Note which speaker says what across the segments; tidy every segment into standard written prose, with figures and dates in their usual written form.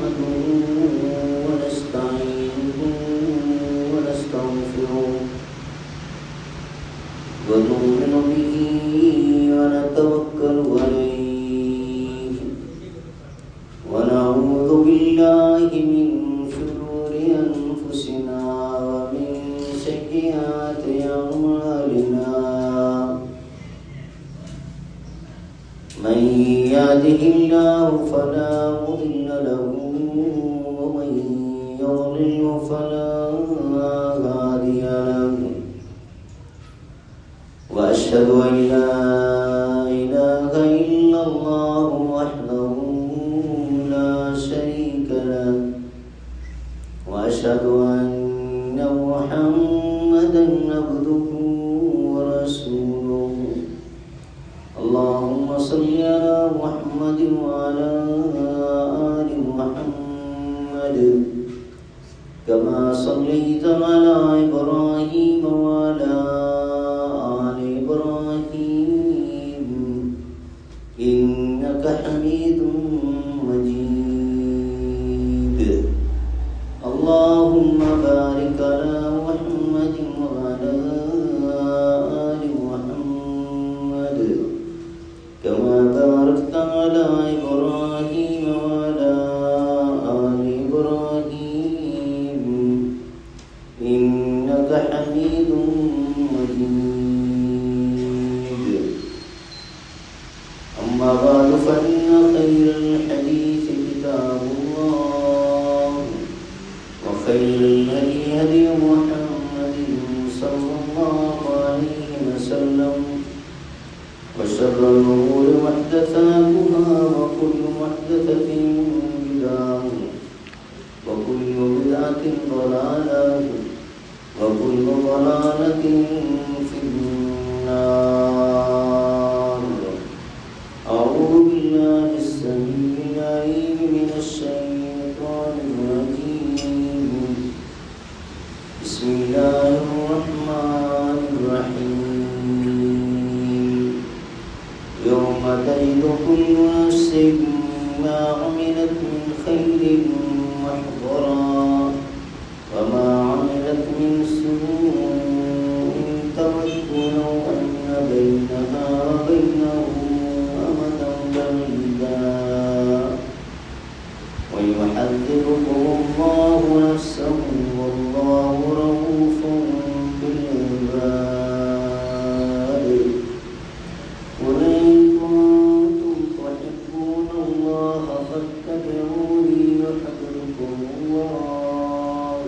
Speaker 1: نحمده ونستعينه ونستغفره ونؤمن به ونتوكل عليه ونعوذ بالله من شرور أنفسنا ومن سيئات أعمالنا من يهده الله فلا مضل له ومن يضلل فلا هادي له وأشهد أن لا إله إلا الله وحده لا شريك له وأشهد أن محمدا عبده ورسوله اللهم صل على محمد وعلى آل محمد كما صليت على إبراهيم وعلى آل إبراهيم إنك حميد مجيد اللهم بارك على محمد وعلى آل محمد كما باركت على إبراهيم وعلى آل إبراهيم إنك حميد مجيد أما بعد فإن خير الحديث كتاب الله وخير الهدي هدي محمد صلى الله عليه وسلم وشر الأمور محدثاتها وكل محدثة بدعة وكل بدعة ضلالة وكل ضلالة في النار أعوذ بالله السميع العليم من الشيطان الرجيم بسم الله الرحمن الرحيم يوم تجد كل نفس ما عملت من خير محضرا وما عملت من سوء تود لو أن بينها وبينه أمدا بعيدا ويحذركم الله نفسه والله رؤوف بالعباد قل إن كنتم تحبون الله فاتبعوني يحببكم الله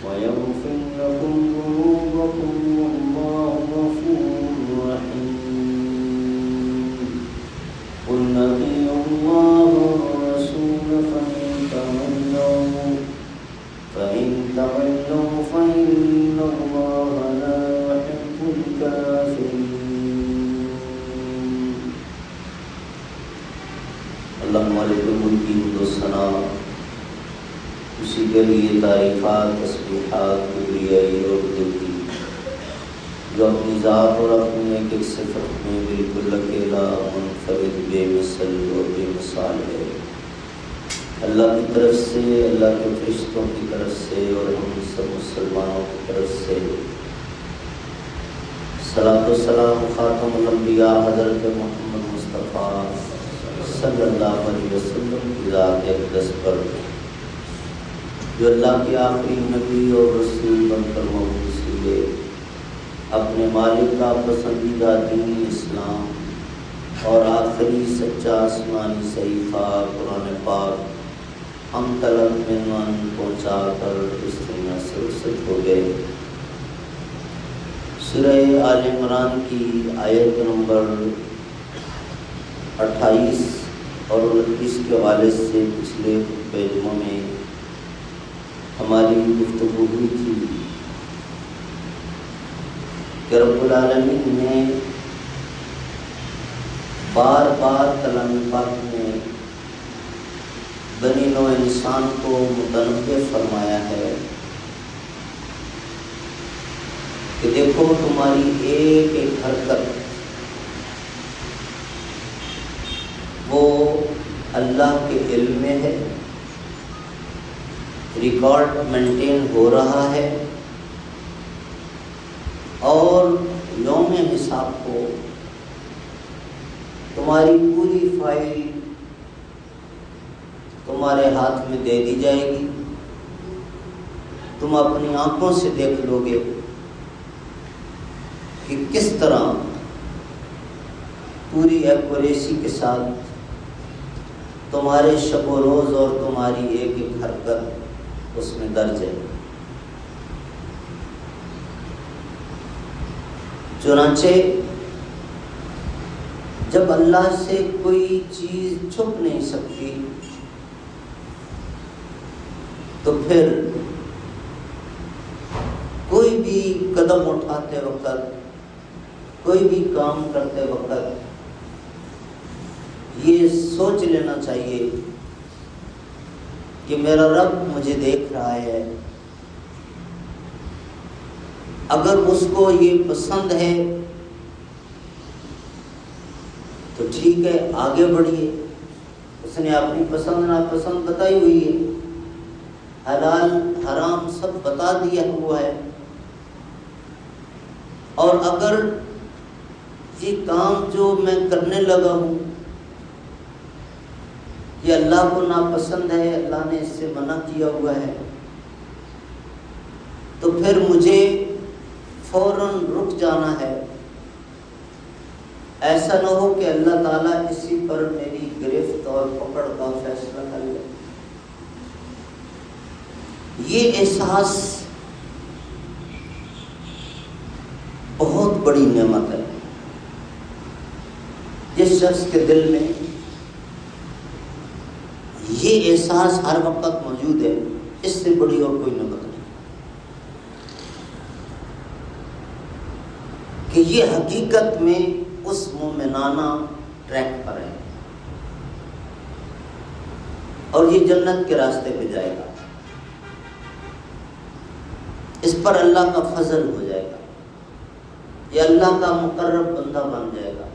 Speaker 1: ويغفر لكم ذنوبكم والله غفور رحيم قل أطيعوا الله والرسول فإن تولوا فإن الله لا يحب الكافرين اللهم لك الملك والثناء اسی کے لیے تعریفات تسبیحات کبریائی اور بزرگی جو اپنی ذات اور اپنی ایک ایک صفت میں بالکل اکیلا منفرد بے مثل اور بے مثال ہے اللہ کی طرف سے اللہ کے فرشتوں کی طرف سے اور ہم سب مسلمانوں کی طرف سے صلاۃ و سلام خاتم الانبیاء حضرت محمد مصطفیٰ صلی اللہ علیہ وسلم کی ذات اقدس پر جو اللہ کے آخری نبی اور رسول بن کر مبعوث ہوئے اپنے مالک کا پسندیدہ دین اسلام اور آخری سچا آسمانی صحیفہ قرآن پاک ہم تلک مہمان پہنچا کر اس دنیا سے رخصت ہو گئے۔ سورہ آل عمران کی آیت نمبر 28 اور 29 کے حوالے سے پچھلے خطبہ جمعہ میں ہماری گفتگو ہوئی تھی کہ رب العالمین نے بار بار کلام پاک میں بنی نوع انسان کو متنبع فرمایا ہے کہ دیکھو تمہاری ایک ایک حرکت وہ اللہ کے علم میں ہے ریکارڈ مینٹین ہو رہا ہے اور یوم حساب کو تمہاری پوری فائل تمہارے ہاتھ میں دے دی جائے گی. تم اپنی آنکھوں سے دیکھ لو گے کہ کس طرح پوری ایکوریسی کے ساتھ تمہارے شب و روز اور تمہاری ایک ایک حرکت اس میں درج ہے. چنانچہ جب اللہ سے کوئی چیز چھپ نہیں سکتی تو پھر کوئی بھی قدم اٹھاتے وقت، کوئی بھی کام کرتے وقت یہ سوچ لینا چاہیے کہ میرا رب مجھے دیکھ رہا ہے. اگر اس کو یہ پسند ہے تو ٹھیک ہے، آگے بڑھیے. اس نے اپنی پسند ناپسند بتائی ہوئی ہے، حلال حرام سب بتا دیا ہوا ہے. اور اگر یہ کام جو میں کرنے لگا ہوں یہ اللہ کو ناپسند ہے، اللہ نے اس سے منع کیا ہوا ہے، تو پھر مجھے فوراً رک جانا ہے. ایسا نہ ہو کہ اللہ تعالیٰ اسی پر میری گرفت اور پکڑ کا فیصلہ کر لے. یہ احساس بہت بڑی نعمت ہے. جس شخص کے دل میں یہ احساس ہر وقت موجود ہے، اس سے بڑی اور کوئی نعمت نہیں کہ یہ حقیقت میں اس مومنانہ ٹریک پر ہے اور یہ جنت کے راستے پہ جائے گا. اس پر اللہ کا فضل ہو جائے گا، یہ اللہ کا مقرب بندہ بن جائے گا،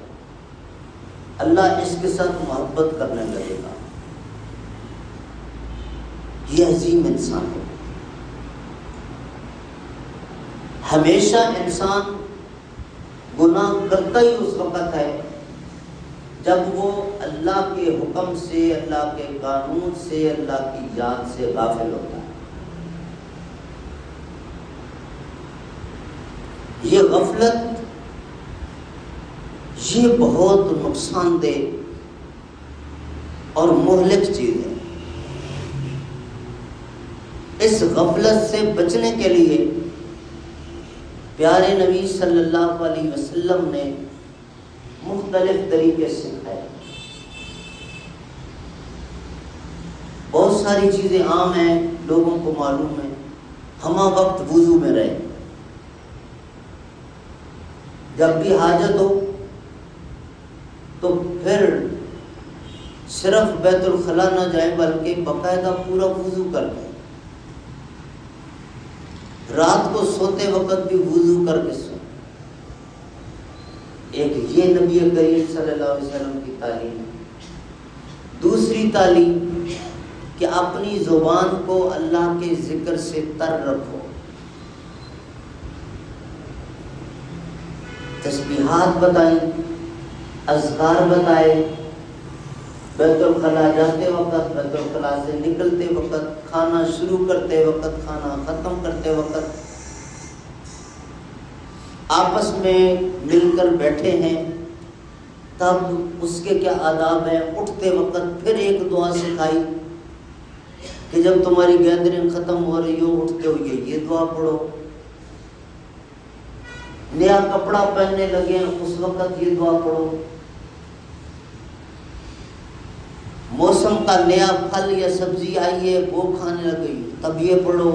Speaker 1: اللہ اس کے ساتھ محبت کرنے لگے گا. یہ عظیم انسان ہے. ہمیشہ انسان گناہ کرتا ہی اس وقت ہے جب وہ اللہ کے حکم سے، اللہ کے قانون سے، اللہ کی یاد سے غافل ہوتا ہے. یہ غفلت یہ بہت نقصان دہ اور مہلک چیز ہے. اس غفلت سے بچنے کے لیے پیارے نبی صلی اللہ علیہ وسلم نے مختلف طریقے سکھائے. بہت ساری چیزیں عام ہیں، لوگوں کو معلوم ہے. ہمہ وقت وضو میں رہے، جب بھی حاجت ہو تو پھر صرف بیت الخلا نہ جائیں بلکہ باقاعدہ پورا وضو کر لیں. رات کو سوتے وقت بھی وضو کر کے سویں. ایک یہ نبی کریم صلی اللہ علیہ وسلم کی تعلیم ہے. دوسری تعلیم کہ اپنی زبان کو اللہ کے ذکر سے تر رکھو. تسبیحات بتائیں، اذکار بتائے، بیت الخلا جاتے وقت، بیت الخلا سے نکلتے وقت، کھانا شروع کرتے وقت، کھانا ختم کرتے وقت، آپس میں مل کر بیٹھے ہیں تب اس کے کیا آداب ہیں. اٹھتے وقت پھر ایک دعا سکھائی کہ جب تمہاری گیدرنگ ختم ہو رہی ہو، اٹھتے ہوئے یہ دعا پڑھو. نیا کپڑا پہننے لگے اس وقت یہ دعا پڑھو. موسم کا نیا پھل یا سبزی آئی ہے وہ کھانے لگے تب یہ پڑھو.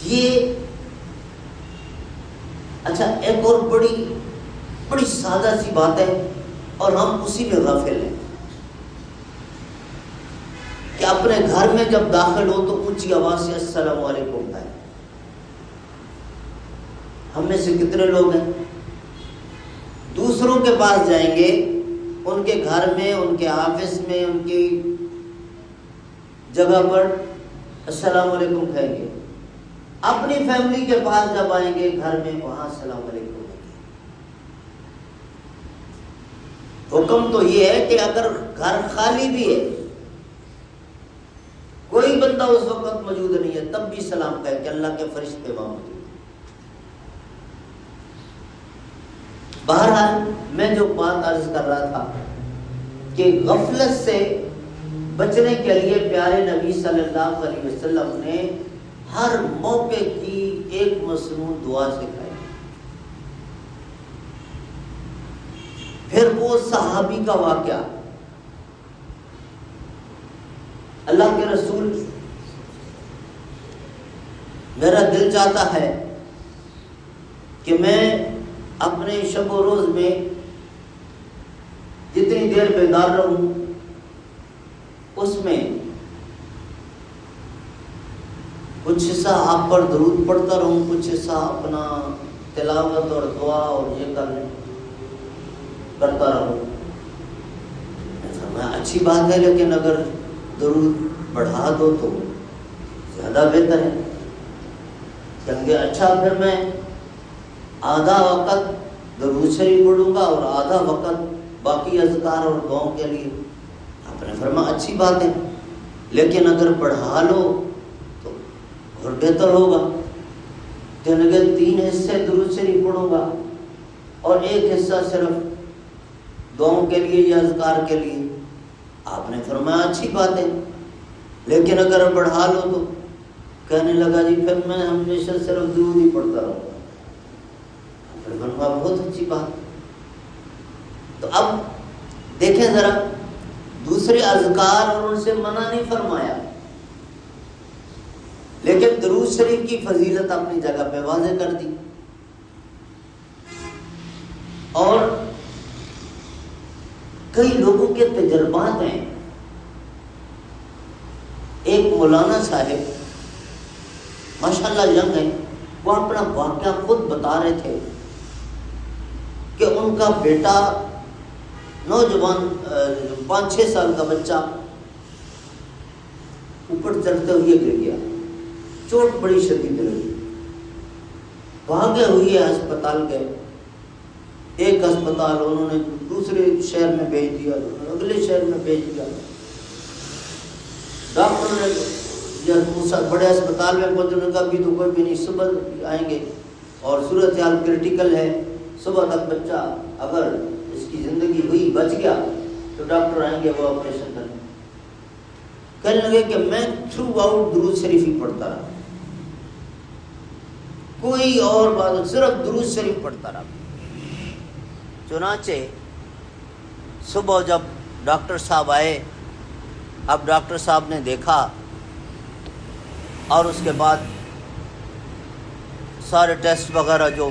Speaker 1: یہ اچھا ایک اور بڑی سادہ سی بات ہے اور ہم اسی میں غافل ہیں کہ اپنے گھر میں جب داخل ہو تو اونچی آواز سے السلام علیکم کہیں. ہم میں سے کتنے لوگ ہیں دوسروں کے پاس جائیں گے، ان کے گھر میں، ان کے آفس میں، ان کی جگہ پر السلام علیکم کہیں گے، اپنی فیملی کے پاس جب آئیں گے گھر میں وہاں السلام علیکم کہیں گے۔ حکم تو یہ ہے کہ اگر گھر خالی بھی ہے، کوئی بندہ اس وقت موجود نہیں ہے، تب بھی سلام کہے کہ اللہ کے فرشتے وہاں موجود ہیں۔ بہرحال میں جو بات عرض کر رہا تھا کہ غفلت سے بچنے کے لیے پیارے نبی صلی اللہ علیہ وسلم نے ہر موقع کی ایک مصنون دعا سکھائی۔ پھر وہ صحابی کا واقعہ، اللہ کے رسول، میرا دل چاہتا ہے کہ میں اپنے شب و روز میں جتنی دیر بیدار رہوں اس میں کچھ حصہ آپ پر درود پڑھتا رہوں، کچھ حصہ اپنا تلاوت اور دعا اور یہ کرتا رہوں۔ اچھی بات ہے، لیکن اگر درود بڑھا دو تو زیادہ بہتر ہے۔ کیونکہ اچھا پھر میں آدھا وقت درود شریف پڑھوں گا اور آدھا وقت باقی اذکار اور دعاؤں کے لیے۔ آپ نے فرمایا اچھی بات ہے، لیکن اگر بڑھا لو تو اور بہتر ہوگا۔ دن کے 3 حصے درود شریف پڑھوں گا اور 1 حصہ صرف دعاؤں کے لیے یا اذکار کے لیے۔ آپ نے فرمایا اچھی بات ہے، لیکن اگر بڑھا لو تو کہنے لگا جی پھر میں ہمیشہ صرف درود ہی پڑھتا رہوں گا۔ پھر فرمایا بہت اچھی بات۔ تو اب دیکھیں ذرا، دوسرے اذکار اور ان سے منع نہیں فرمایا، لیکن درود شریف کی فضیلت اپنی جگہ پہ واضح کر دی۔ اور کئی لوگوں کے تجربات ہیں۔ ایک مولانا صاحب ماشاءاللہ ینگ ہیں، وہ اپنا واقعہ خود بتا رہے تھے کہ ان کا بیٹا نوجوان 5-6 سال کا بچہ اوپر چڑھتے ہوئے گر گیا، چوٹ بڑی شدید لگی، بھاگے ہوئے ہسپتال گئے۔ ایک ہسپتال انہوں نے دوسرے شہر میں بھیج دیا، اگلے شہر میں بھیج دیا۔ ڈاکٹر نے بڑے ہسپتال میں پہنچنے کا بھی تو کوئی بھی نہیں، صبح آئیں گے اور صورتحال کرٹیکل ہے، صبح تک بچہ اگر اس کی زندگی ہوئی بچ گیا تو ڈاکٹر آئیں گے وہ آپریشن کرنے۔ کہنے لگے کہ میں تھرو آؤٹ درود شریف ہی پڑھتا رہا، کوئی اور بات، صرف درود شریف پڑھتا رہا۔ چنانچہ صبح جب ڈاکٹر صاحب آئے، اب ڈاکٹر صاحب نے دیکھا اور اس کے بعد سارے ٹیسٹ وغیرہ جو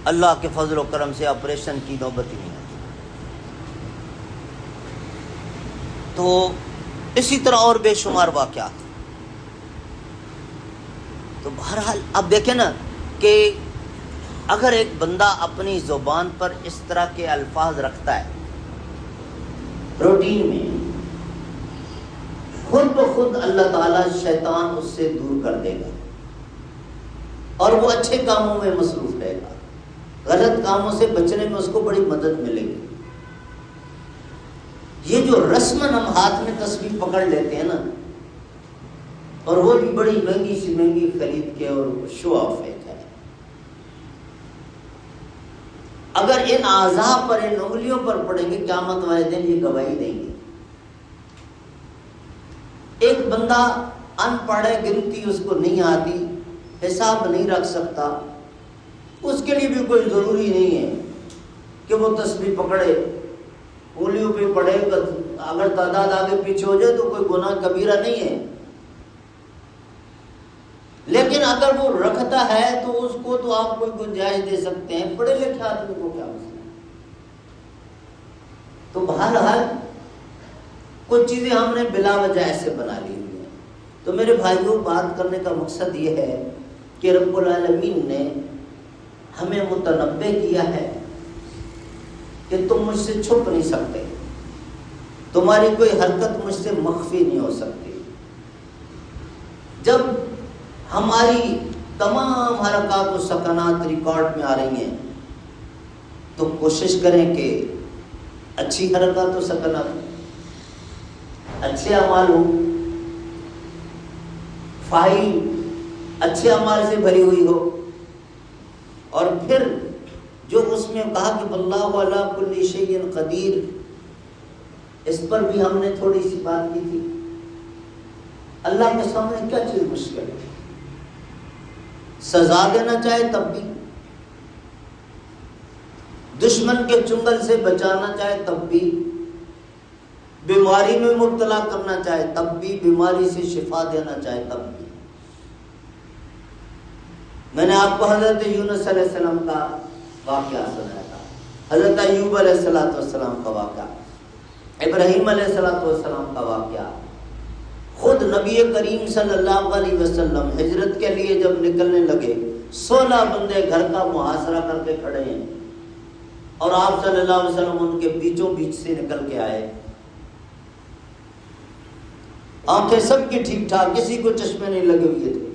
Speaker 1: اللہ کے فضل و کرم سے آپریشن کی نوبت ہی نہیں آئی۔ تو اسی طرح اور بے شمار واقعات۔ تو بہرحال اب دیکھیں نا کہ اگر ایک بندہ اپنی زبان پر اس طرح کے الفاظ رکھتا ہے روٹین میں، خود بخود اللہ تعالیٰ شیطان اس سے دور کر دے گا اور وہ اچھے کاموں میں مصروف رہے گا، غلط کاموں سے بچنے میں اس کو بڑی مدد ملے گی۔ یہ جو رسماً ہم ہاتھ میں تسبیح پکڑ لیتے ہیں نا، اور وہ بھی بڑی مہنگی سی مہنگی خرید کے، اور شو آف ہے، اگر ان اعضاء پر، ان انگلیوں پر پڑیں گے قیامت والے دن یہ گواہی دیں گے۔ ایک بندہ ان پڑھ ہے، گنتی اس کو نہیں آتی، حساب نہیں رکھ سکتا، اس کے لیے بھی کوئی ضروری نہیں ہے کہ وہ تسبیح پکڑے، انگلیوں پہ پڑھے، اگر تعداد آگے پیچھے ہو جائے تو کوئی گناہ کبیرہ نہیں ہے۔ لیکن اگر وہ رکھتا ہے تو اس کو تو آپ کوئی گنجائش دے سکتے ہیں، پڑھے لکھے آدمی کو کیا مسئلہ۔ تو بہرحال کچھ چیزیں ہم نے بلا وجہ ایسے بنا لی ہوئی ہیں۔ تو میرے بھائیوں، بات کرنے کا مقصد یہ ہے کہ رب العالمین نے ہمیں متنبہ کیا ہے کہ تم مجھ سے چھپ نہیں سکتے، تمہاری کوئی حرکت مجھ سے مخفی نہیں ہو سکتی۔ جب ہماری تمام حرکات و سکنات ریکارڈ میں آ رہی ہیں تو کوشش کریں کہ اچھی حرکات و سکنات، اچھے اعمال ہو، فائل اچھے اعمال سے بھری ہوئی ہو، اور پھر جو اس میں کہا کہ واللہ علی کل شیء قدیر، اس پر بھی ہم نے تھوڑی سی بات کی تھی۔ اللہ کے سامنے کیا چیز مشکل ہے؟ سزا دینا چاہے تب بھی، دشمن کے چنگل سے بچانا چاہے تب بھی، بیماری میں مبتلا کرنا چاہے تب بھی، بیماری سے شفا دینا چاہے تب بھی۔ میں نے آپ کو حضرت یونس علیہ السلام کا واقعہ سنایا تھا، حضرت ایوب علیہ السلام کا واقعہ، ابراہیم علیہ السلام کا واقعہ۔ خود نبی کریم صلی اللہ علیہ وسلم ہجرت کے لیے جب نکلنے لگے، 16 بندے گھر کا محاصرہ کر کے کھڑے ہیں، اور آپ صلی اللہ علیہ وسلم ان کے بیچوں بیچ سے نکل کے آئے۔ آنکھیں سب کی ٹھیک ٹھاک، کسی کو چشمے نہیں لگے ہوئے تھے،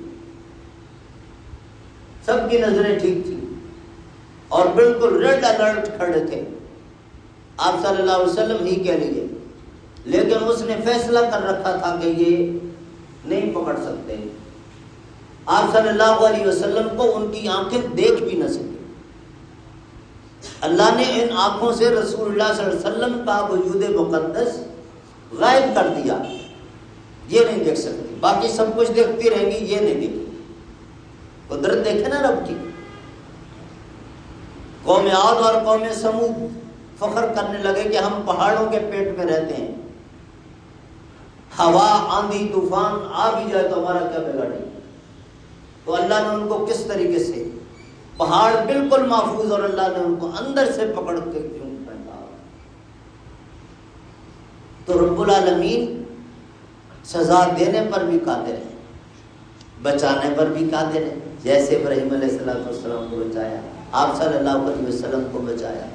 Speaker 1: سب کی نظریں ٹھیک تھی، اور بالکل ریڈ الرٹ کھڑے تھے آپ صلی اللہ علیہ وسلم ہی کے لیے، لیکن اس نے فیصلہ کر رکھا تھا کہ یہ نہیں پکڑ سکتے۔ آپ صلی اللہ علیہ وسلم کو ان کی آنکھیں دیکھ بھی نہ سکیں۔ اللہ نے ان آنکھوں سے رسول اللہ صلی اللہ علیہ وسلم کا وجود مقدس غائب کر دیا، یہ نہیں دیکھ سکتی، باقی سب کچھ دیکھتی رہیں گی، یہ نہیں دیکھتی۔ قدرت دیکھے نا رب کی۔ قوم عاد اور قوم سمود فخر کرنے لگے کہ ہم پہاڑوں کے پیٹ میں رہتے ہیں، ہوا آندھی طوفان آ بھی جائے تو ہمارا کیا بگاڑے۔ تو اللہ نے ان کو کس طریقے سے، پہاڑ بالکل محفوظ، اور اللہ نے ان کو اندر سے پکڑ کے کیوں پہنچا۔ تو رب العالمین سزا دینے پر بھی قادر ہے، بچانے پر بھی قادر ہے، جیسے ابراہیم علیہ السلام کو بچایا، آپ صلی اللہ علیہ وسلم کو بچایا۔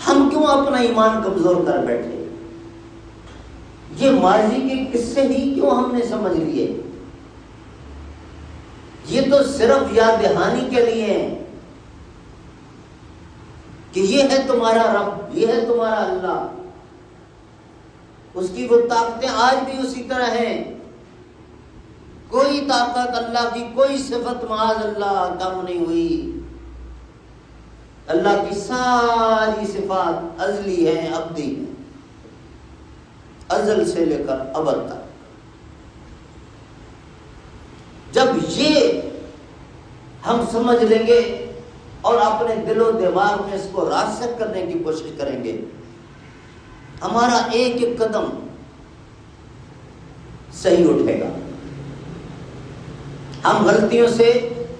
Speaker 1: ہم کیوں اپنا ایمان کمزور کر بیٹھے؟ یہ ماضی کے قصے ہی کیوں ہم نے سمجھ لیے؟ یہ تو صرف یاد دہانی کے لیے ہے کہ یہ ہے تمہارا رب، یہ ہے تمہارا اللہ، اس کی وہ طاقتیں آج بھی اسی طرح ہیں۔ کوئی طاقت اللہ کی، کوئی صفت معاذ اللہ کم نہیں ہوئی۔ اللہ کی ساری صفات ازلی ہیں، ابدی ہیں، ازل سے لے کر ابد تک۔ جب یہ ہم سمجھ لیں گے اور اپنے دل و دماغ میں اس کو راسخ کرنے کی کوشش کریں گے، ہمارا ایک ایک قدم صحیح اٹھے گا، ہم غلطیوں سے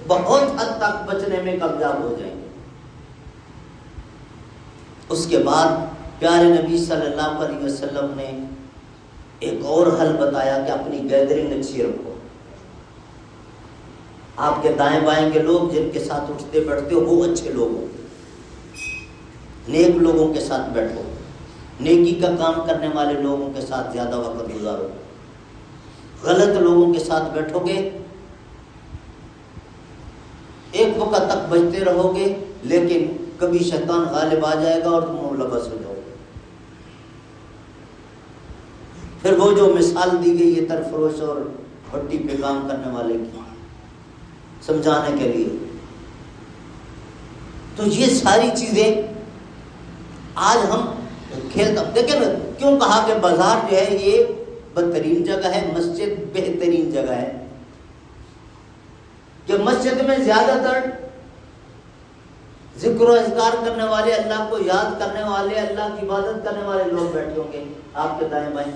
Speaker 1: بہت حد تک بچنے میں کامیاب ہو جائیں گے۔ اس کے بعد پیارے نبی صلی اللہ علیہ وسلم نے ایک اور حل بتایا کہ اپنی گیدرنگ اچھی رکھو۔ آپ کے دائیں بائیں کے لوگ جن کے ساتھ اٹھتے بیٹھتے ہو وہ اچھے لوگ ہو، نیک لوگوں کے ساتھ بیٹھو، نیکی کا کام کرنے والے لوگوں کے ساتھ زیادہ وقت گزارو۔ غلط لوگوں کے ساتھ بیٹھو گے، ایک وقت تک بچتے رہو گے، لیکن کبھی شیطان غالب آ جائے گا اور تم ملبس ہو جاؤ گے۔ پھر وہ جو مثال دی گئی ہے ترفروش اور بھٹی پہ کام کرنے والے کی، سمجھانے کے لیے، تو یہ ساری چیزیں آج ہم کھیلتا دیکھیں نا، کیوں کہا کہ بازار جو ہے یہ بدترین جگہ ہے، مسجد بہترین جگہ ہے؟ کہ مسجد میں زیادہ تر ذکر و اذکار کرنے والے، اللہ کو یاد کرنے والے، اللہ کی عبادت کرنے والے لوگ بیٹھے ہوں گے آپ کے دائیں بائیں۔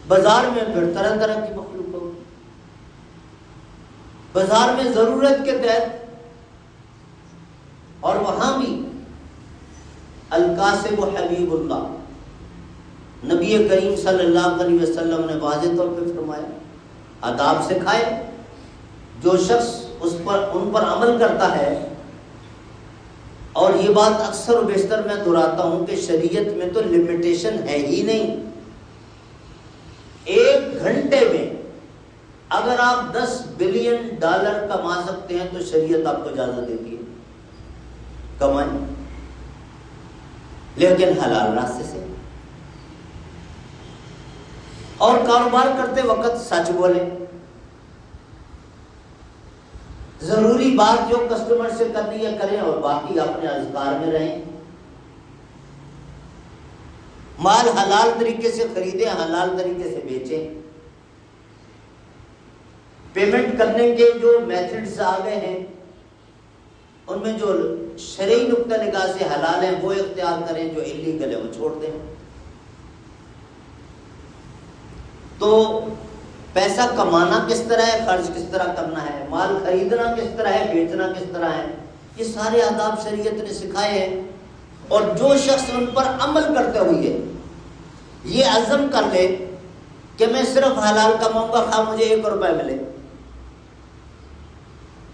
Speaker 1: بازار میں پھر طرح طرح کی مخلوق ہوگی، بازار میں ضرورت کے تحت، اور وہاں بھی القاسب و حبیب اللہ نبی کریم صلی اللہ علیہ وسلم نے واضح طور پہ فرمایا، آداب سکھائے، جو شخص ان پر عمل کرتا ہے اور یہ بات اکثر و بیشتر میں دہراتا ہوں کہ شریعت میں تو لمیٹیشن ہے ہی نہیں. 1 گھنٹے میں اگر آپ $10 بلین کما سکتے ہیں تو شریعت آپ کو اجازت دیتی ہے کمائیں، لیکن حلال راستے سے. اور کاروبار کرتے وقت سچ بولیں، ضروری بات جو کسٹمر سے کرنی ہے کریں اور باقی اپنے اذکار میں رہیں. مال حلال طریقے سے خریدیں، حلال طریقے سے بیچیں. پیمنٹ کرنے کے جو میتھڈز آ گئے ہیں ان میں جو شرعی نقطہ نگاہ سے حلال ہیں وہ اختیار کریں، جو الیگل ہے وہ چھوڑ دیں. تو پیسہ کمانا کس طرح ہے، خرچ کس طرح کرنا ہے، مال خریدنا کس طرح ہے، بیچنا کس طرح ہے، یہ سارے آداب شریعت نے سکھائے ہیں. اور جو شخص ان پر عمل کرتے ہوئے یہ عزم کر لے کہ میں صرف حلال کماؤں گا خواہ مجھے 1 روپے ملے،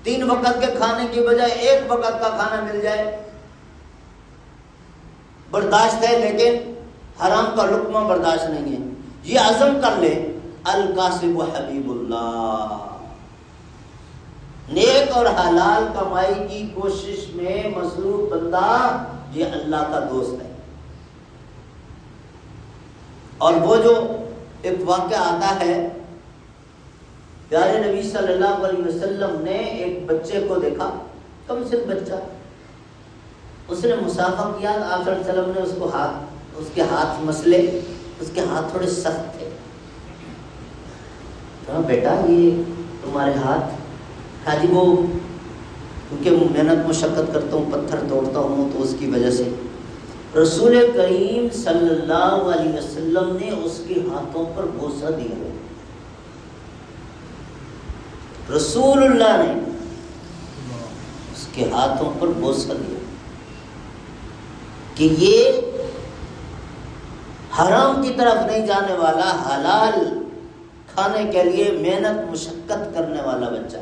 Speaker 1: 3 وقت کے کھانے کی بجائے 1 وقت کا کھانا مل جائے برداشت ہے، لیکن حرام کا لقمہ برداشت نہیں ہے، یہ عزم کر لے. الکاسب حبیب اللہ، نیک اور حلال کمائی کی کوشش میں مصروف بندہ یہ اللہ کا دوست ہے. اور وہ جو ایک واقعہ آتا ہے، پیارے نبی صلی اللہ علیہ وسلم نے ایک بچے کو دیکھا، کم سے بچہ، اس نے مسافہ کیا. آپ صلی اللہ علیہ وسلم نے اس کے ہاتھ مسلے، اس کے ہاتھ تھوڑے سخت تھے. کہا بیٹا یہ تمہارے ہاتھ، کہا جی وہ کیونکہ محنت مشقت کرتا ہوں، پتھر توڑتا ہوں تو اس کی وجہ سے. رسول کریم صلی اللہ علیہ وسلم نے اس کے ہاتھوں پر بوسہ دیا. رسول اللہ نے اس کے ہاتھوں پر بوسہ دیا کہ یہ حرام کی طرف نہیں جانے والا، حلال کھانے کے لیے محنت مشقت کرنے والا بچہ.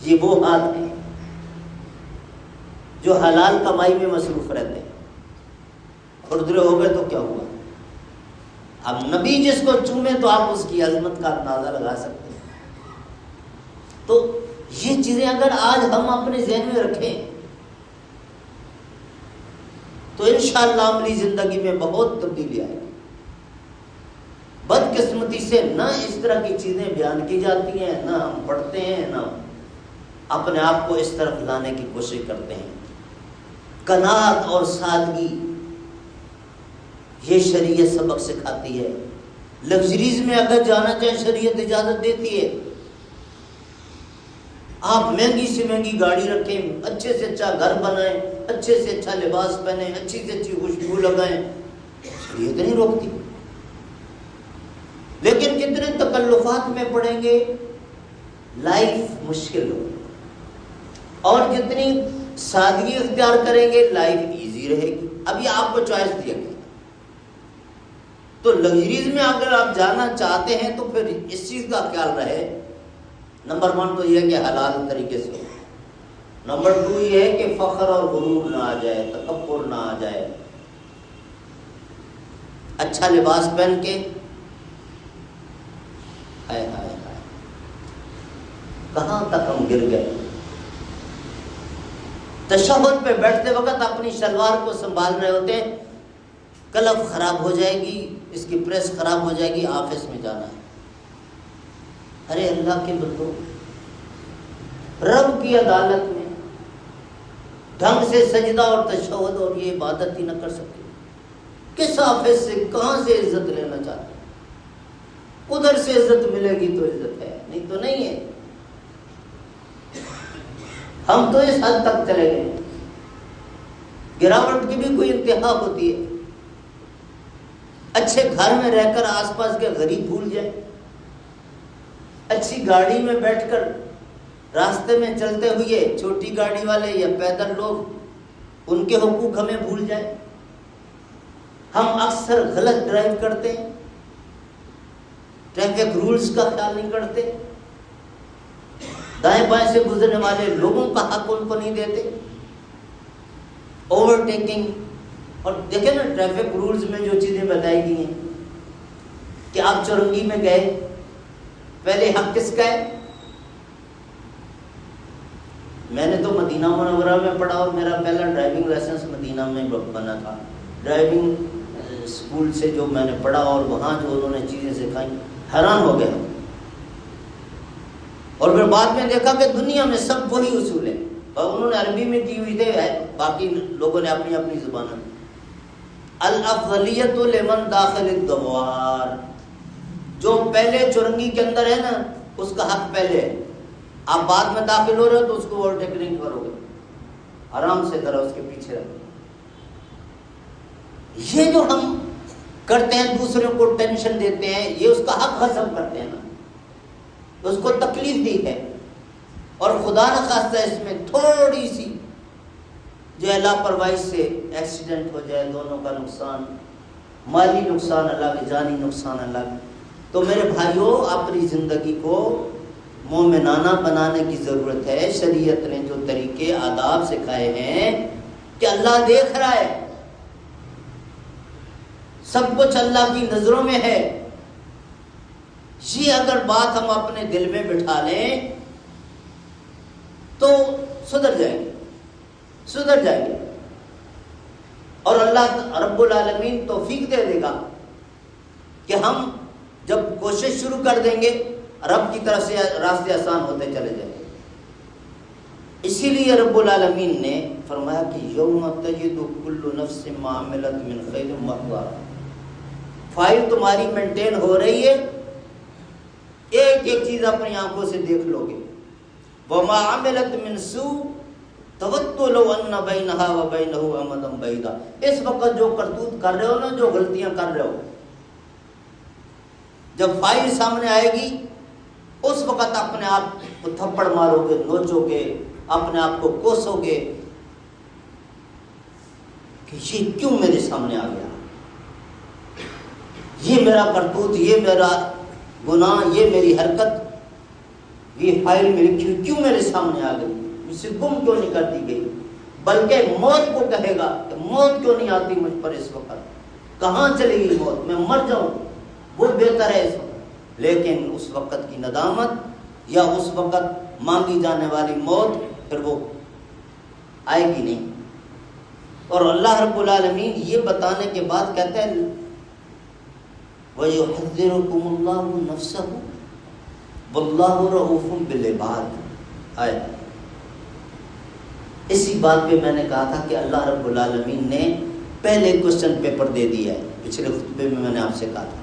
Speaker 1: یہ وہ ہاتھ ہیں جو حلال کمائی میں مصروف رہتے ہیں. کھردرے ہو گئے تو کیا ہوا؟ اب نبی جس کو چومے تو آپ اس کی عظمت کا اندازہ لگا سکتے ہیں. تو یہ چیزیں اگر آج ہم اپنے ذہن میں رکھیں تو انشاءاللہ عملی زندگی میں بہت تبدیلی آئے گی. بدقسمتی سے نہ اس طرح کی چیزیں بیان کی جاتی ہیں، نہ ہم پڑھتے ہیں، نہ اپنے آپ کو اس طرف لانے کی کوشش کرتے ہیں. قناعت اور سادگی یہ شریعت سبق سکھاتی ہے. لگژریز میں اگر جانا چاہیں شریعت اجازت دیتی ہے. آپ مہنگی سے مہنگی گاڑی رکھیں، اچھے سے اچھا گھر بنائیں، اچھے سے اچھا لباس پہنیں، اچھی سے اچھی خوشبو لگائیں، شریعت نہیں روکتی. لیکن کتنے تکلفات میں پڑیں گے، لائف مشکل ہوگی. اور جتنی سادگی اختیار کریں گے لائف ایزی رہے گی. اب یہ آپ کو چوائس دیا گیا. تو لگژریز میں اگر آپ جانا چاہتے ہیں تو پھر اس چیز کا خیال رہے. نمبر 1 تو یہ ہے کہ حلال طریقے سے ہو. نمبر 2 یہ ہے کہ فخر اور غرور نہ آ جائے، تکبر نہ آ جائے. اچھا لباس پہن کے ہائے ہائے ہائے کہاں تک ہم گر گئے. تشہد پہ بیٹھتے وقت اپنی شلوار کو سنبھال رہے ہوتے ہیں، کلف خراب ہو جائے گی، اس کی پریس خراب ہو جائے گی، آفس میں جانا ہے. ارے اللہ کے بندو، رب کی عدالت میں ڈھنگ سے سجدہ اور تشہد اور یہ عبادت ہی نہ کر سکتے، کس آفس سے کہاں سے عزت لینا چاہتے؟ ادھر سے عزت ملے گی تو عزت ہے، نہیں تو نہیں ہے. ہم تو اس حد تک چلے گئے. گراوٹ کی بھی کوئی انتہا ہوتی ہے. اچھے گھر میں رہ کر آس پاس کے غریب بھول جائیں، اچھی گاڑی میں بیٹھ کر راستے میں چلتے ہوئے چھوٹی گاڑی والے یا پیدل لوگ ان کے حقوق ہمیں بھول جائیں. ہم اکثر غلط ڈرائیو کرتے ہیں، ٹریفک رولز کا خیال نہیں کرتے، دائیں بائیں سے گزرنے والے لوگوں کا حق ان کو نہیں دیتے. اوورٹیکنگ. اور دیکھیں نا ٹریفک رولز میں جو چیزیں بتائی گئی ہیں کہ آپ چورنگی میں گئے، پہلے حق کس کا ہے؟ میں نے تو مدینہ منورہ میں پڑھا اور میرا پہلا ڈرائیونگ لائسنس مدینہ میں بنا تھا. ڈرائیونگ اسکول سے جو میں نے پڑھا اور وہاں جو انہوں نے چیزیں سکھائیں، حیران ہو گیا. اور پھر بعد میں دیکھا کہ دنیا میں سب وہی اصول ہیں، اور انہوں نے عربی میں دی ہوئی تھے، باقی لوگوں نے اپنی اپنی زبان میں. الافضلیت لمن داخل الدوار، جو پہلے چورنگی کے اندر ہے نا اس کا حق پہلے ہے. آپ بعد میں داخل ہو رہے ہو تو اس کو اوورٹیک نہیں کرو گے، آرام سے ذرا اس کے پیچھے رہو. یہ جو ہم کرتے ہیں، دوسرے کو ٹینشن دیتے ہیں، یہ اس کا حق غصب کرتے ہیں نا، اس کو تکلیف دی ہے. اور خدا نخواستہ اس میں تھوڑی سی جو ہے لاپرواہی سے ایکسیڈنٹ ہو جائے، دونوں کا نقصان، مالی نقصان الگ، جانی نقصان الگ. تو میرے بھائیوں، اپنی زندگی کو مومنانہ بنانے کی ضرورت ہے. شریعت نے جو طریقے آداب سکھائے ہیں کہ اللہ دیکھ رہا ہے، سب کچھ اللہ کی نظروں میں ہے. یہ اگر بات ہم اپنے دل میں بٹھا لیں تو سدھر جائیں گے، سدھر جائیں گے. اور اللہ رب العالمین توفیق دے دے گا کہ ہم جب کوشش شروع کر دیں گے، رب کی طرف سے راستے آسان ہوتے چلے جائیں گے. اسی لیے رب العالمین نے فرمایا کہ یوم تجد کل نفس ما عملت من خیر محضرا. فائل تمہاری مینٹین ہو رہی ہے، ایک ایک چیز اپنی آنکھوں سے دیکھ لو گے. وما عملت من سوء تود لو ان بینہا و بینہ امدا بعیدا. اس وقت جو کرتوت کر رہے ہو نا، جو غلطیاں کر رہے ہو، جب فائل سامنے آئے گی اس وقت اپنے آپ کو تھپڑ مارو گے، نوچو گے، اپنے آپ کو کوسو گے کہ یہ کیوں میرے سامنے آ گیا، یہ میرا کرتوت، یہ میرا گناہ، یہ میری حرکت، یہ فائل میں لکھی ہوئی کیوں میرے سامنے آ گئی، مجھ سے گم کیوں نہیں کر دی گئی. بلکہ موت کو کہے گا کہ موت کیوں نہیں آتی مجھ پر اس وقت، کہاں چلی گئی موت، میں مر جاؤں، وہ بہتر ہے اس وقت. لیکن اس وقت کی ندامت یا اس وقت مانگی جانے والی موت پھر وہ آئے گی نہیں. اور اللہ رب العالمین یہ بتانے کے بعد کہتے ہیں وَيُحَذِّرُكُمُ اللَّهُ نَفْسَهُ وَاللَّهُ رَءُوفٌ بِالْعِبَادِ. آئے اسی بات پہ میں نے کہا تھا کہ اللہ رب العالمین نے پہلے کوسچن پیپر دے دیا ہے. پچھلے خطبے میں نے آپ سے کہا تھا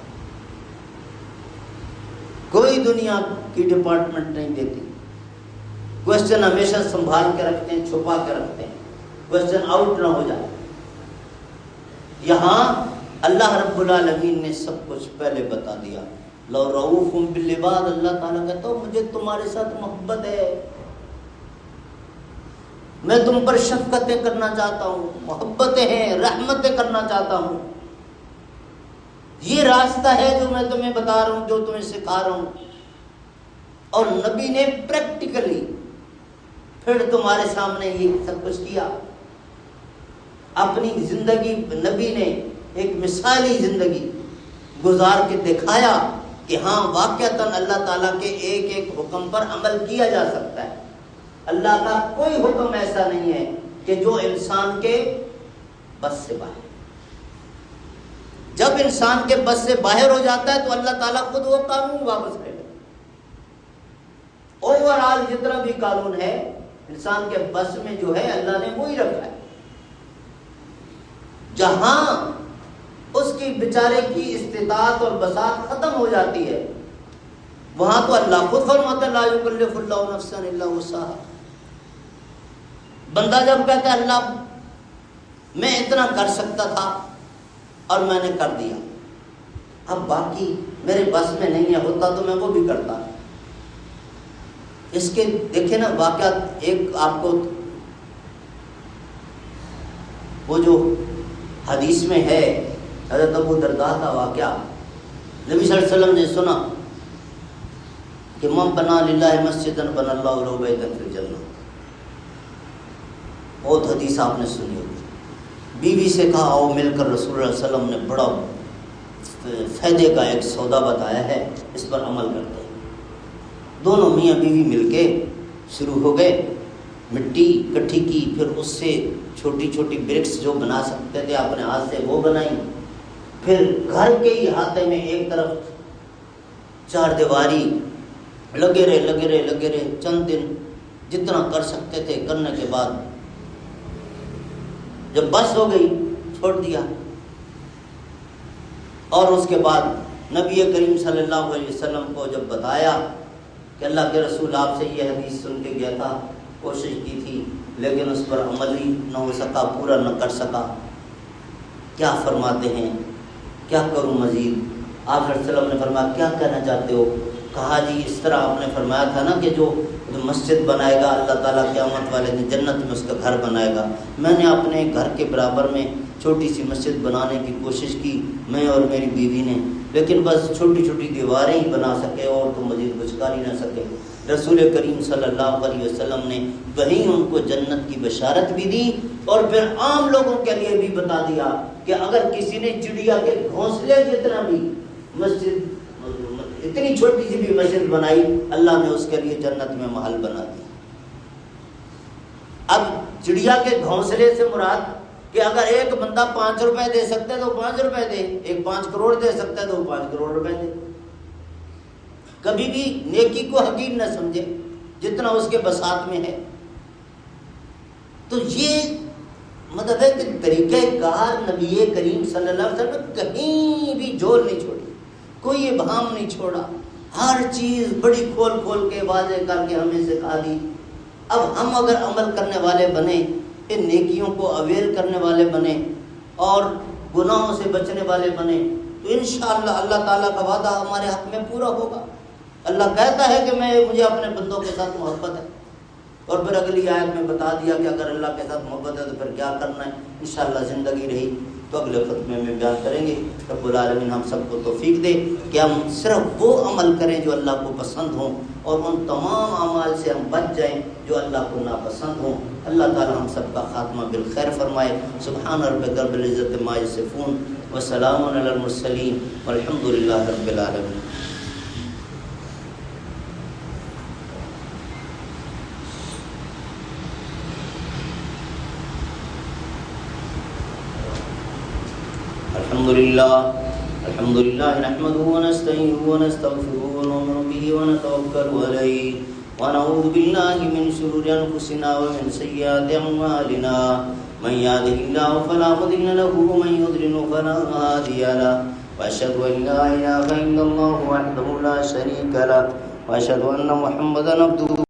Speaker 1: کوئی دنیا کی ڈپارٹمنٹ نہیں دیتی. کوسچن ہمیشہ سنبھال کے رکھتے ہیں، چھپا کے رکھتے ہیں، کوسچن آؤٹ نہ ہو جائے. یہاں اللہ رب العالمین نے سب کچھ پہلے بتا دیا. لو رؤوف بالعباد، اللہ تعالیٰ کہتا ہوں مجھے تمہارے ساتھ محبت ہے، میں تم پر شفقتیں کرنا چاہتا ہوں، محبتیں ہیں، رحمتیں کرنا چاہتا ہوں. یہ راستہ ہے جو میں تمہیں بتا رہا ہوں، جو تمہیں سکھا رہا ہوں. اور نبی نے پریکٹیکلی پھر تمہارے سامنے یہ سب کچھ کیا. اپنی زندگی نبی نے ایک مثالی زندگی گزار کے دکھایا کہ ہاں واقعتاً اللہ تعالیٰ کے ایک ایک حکم پر عمل کیا جا سکتا ہے. اللہ کا کوئی حکم ایسا نہیں ہے کہ جو انسان کے بس سے باہر. جب انسان کے بس سے باہر ہو جاتا ہے تو اللہ تعالیٰ خود وہ قانون واپس لے لے. اوور آل جتنا بھی قانون ہے انسان کے بس میں جو ہے اللہ نے وہی رکھا ہے. جہاں اس کی بیچارے کی استطاعت اور بساط ختم ہو جاتی ہے وہاں تو اللہ خود فرماتا ہے لا یکلف اللہ نفسا الا وسعها. بندہ جب کہتا ہے اللہ میں اتنا کر سکتا تھا اور میں نے کر دیا، اب باقی میرے بس میں نہیں ہے، ہوتا تو میں وہ بھی کرتا. اس کے دیکھیں نا واقعات، ایک آپ کو وہ جو حدیث میں ہے حضرت ابو درداء کا واقعہ، نبی صلی اللہ علیہ وسلم نے سنا کہ من بنا للہ مسجدا بنى اللہ لہ بیتا فی الجنہ. بہت حدیث آپ نے سنی ہوگی. بیوی سے کہا آؤ مل کر رسول اللہ صلی اللہ علیہ وسلم نے بڑا فائدے کا ایک سودا بتایا ہے، اس پر عمل کرتے ہیں۔ دونوں میاں بیوی مل کے شروع ہو گئے، مٹی اکٹھی کی، پھر اس سے چھوٹی چھوٹی برکس جو بنا سکتے تھے اپنے ہاتھ سے وہ بنائی، پھر گھر کے ہی احاطے میں ایک طرف چار دیواری لگے رہے چند دن جتنا کر سکتے تھے، کرنے کے بعد جب بس ہو گئی چھوڑ دیا۔ اور اس کے بعد نبی کریم صلی اللہ علیہ وسلم کو جب بتایا کہ اللہ کے رسول آپ سے یہ حدیث سن کے گیا تھا، کوشش کی تھی لیکن اس پر عمل ہی نہ ہو سکا، پورا نہ کر سکا، کیا فرماتے ہیں، کیا کروں مزید؟ آپ صلی اللہ علیہ وسلم نے فرمایا کیا کہنا چاہتے ہو؟ کہا جی اس طرح آپ نے فرمایا تھا نا کہ جو مسجد بنائے گا اللہ تعالیٰ قیامت والے دن جنت میں اس کا گھر بنائے گا، میں نے اپنے گھر کے برابر میں چھوٹی سی مسجد بنانے کی کوشش کی، میں اور میری بیوی نے، لیکن بس چھوٹی چھوٹی دیواریں ہی بنا سکے اور تو مزید کچھ کر ہی نہ سکے۔ رسول کریم صلی اللہ علیہ وسلم نے وہیں ان کو جنت کی بشارت بھی دی اور پھر عام لوگوں کے لیے بھی بتا دیا کہ اگر کسی نے چڑیا کے گھونسلے جتنا بھی مسجد، اتنی چھوٹی سی بھی مسجد بنائی، اللہ نے اس کے لیے جنت میں محل بنا دیا۔ اب چڑیا کے گھونسلے سے مراد کہ اگر ایک بندہ 5 روپے دے سکتا ہے تو 5 روپے دے، ایک 5 کروڑ دے سکتا ہے تو 5 کروڑ روپے دے۔ کبھی بھی نیکی کو حقیر نہ سمجھے جتنا اس کے بساط میں ہے۔ تو یہ مطلب ہے کہ طریقہ کار نبی کریم صلی اللہ علیہ وسلم نے کہیں بھی جول نہیں چھوڑی، کوئی ابہام نہیں چھوڑا، ہر چیز بڑی کھول کھول کے واضح کر کے ہمیں سکھا دی۔ اب ہم اگر عمل کرنے والے بنے، ان نیکیوں کو اویل کرنے والے بنے اور گناہوں سے بچنے والے بنے تو انشاءاللہ اللہ تعالیٰ کا وعدہ ہمارے حق میں پورا ہوگا۔ اللہ کہتا ہے کہ مجھے اپنے بندوں کے ساتھ محبت ہے، اور پھر اگلی آیت میں بتا دیا کہ اگر اللہ کے ساتھ محبت ہے تو پھر کیا کرنا ہے۔ انشاءاللہ زندگی رہی تو اگلے خطبے میں بیان کریں گے۔ رب العالمین ہم سب کو توفیق دے کہ ہم صرف وہ عمل کریں جو اللہ کو پسند ہوں اور ان تمام اعمال سے ہم بچ جائیں جو اللہ کو ناپسند ہوں۔ اللہ تعالی ہم سب کا خاتمہ بالخیر فرمائے۔ سبحان ربک رب العزت عما یصفون وسلام علی المرسلین والحمد للہ رب العالمین۔ الحمد للہ نحمده ونستعینه ونستغفره ونؤمن به ونتوکل علیہ ونعوذ باللہ من شرور انفسنا ومن سیئات اعمالنا من یهده اللہ فلا مضل له ومن یضلل فلا هادی له واشهد ان لا اله الا اللہ وحده لا شریک له واشهد ان محمدا عبده